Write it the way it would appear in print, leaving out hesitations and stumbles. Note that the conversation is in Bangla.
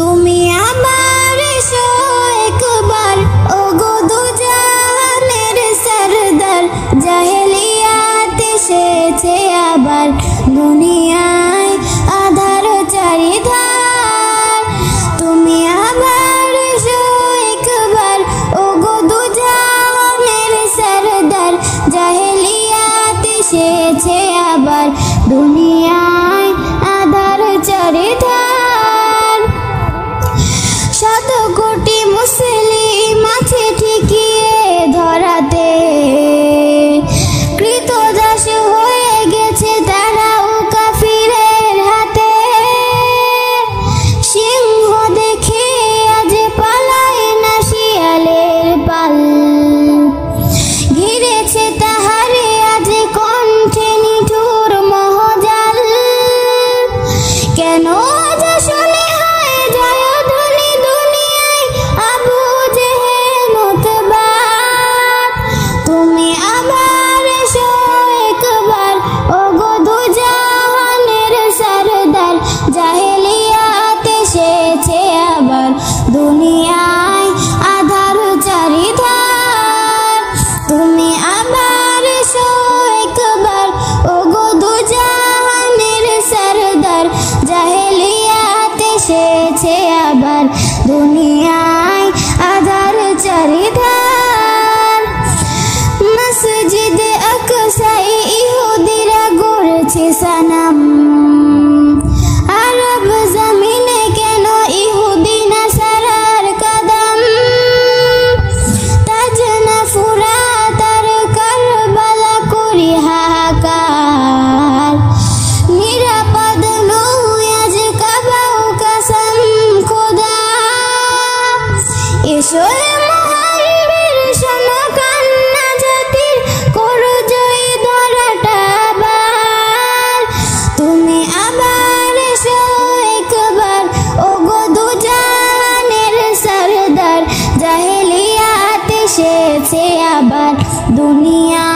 তুমি আবার এসো একবার ওগো দুজাহানের সরদার, জাহেলিয়াত এসেছে আবার দুনিয়ায় আধার চারিধার। তুমি আবার এসো একবার ওগো দুজাহানের সরদার, জাহেলিয়াত এসেছে আবার দুনিয়ায় আধার চারিধার। শত কোটি মুসলিম আছে ঠিকিয়ে ধরাতে, কৃতদাস হয়ে গেছে তারাও কাফিরের হাতে। সিংহ দেখে আজ পালায় না শিয়ালের পাল, ঘিরেছে তাহারে আজ কণ্ঠে নিঠুর মহজাল। কেন আজ শুনে হয় জয়ধ্বনি দুনিয়ায় আবু জেহেল মুতবার। তুমি আবার এসো একবার ওগো দুজাহানের সরদার, জাহেলিয়াত এসেছে আবার দুনিয়ায় আধার চারিধার। তুমি আবার এসো একবার ওগো দুজাহানের সরদার, জাহেলিয়াত এসেছে আবার দুনিয়ায় আধার চারিধার। মসজিদ আকসায় ইহুদিরা গড়েছে সনম, আরব জমিনে কেন ইহুদি নাসারার কদম। তাজ না ফুরাত আর কারবালা করি হাহাকার, নিরাপদ নয় আজ কাবা ও কসম খোদা। এসো মুহারিবের শোনো কান্না জাতির, করো জয়ী ধরাটা আবার। তুমি আবার এসো একবার ওগো দুজাহানের সরদার, জাহেলিয়াত এসেছে আবার দুনিয়া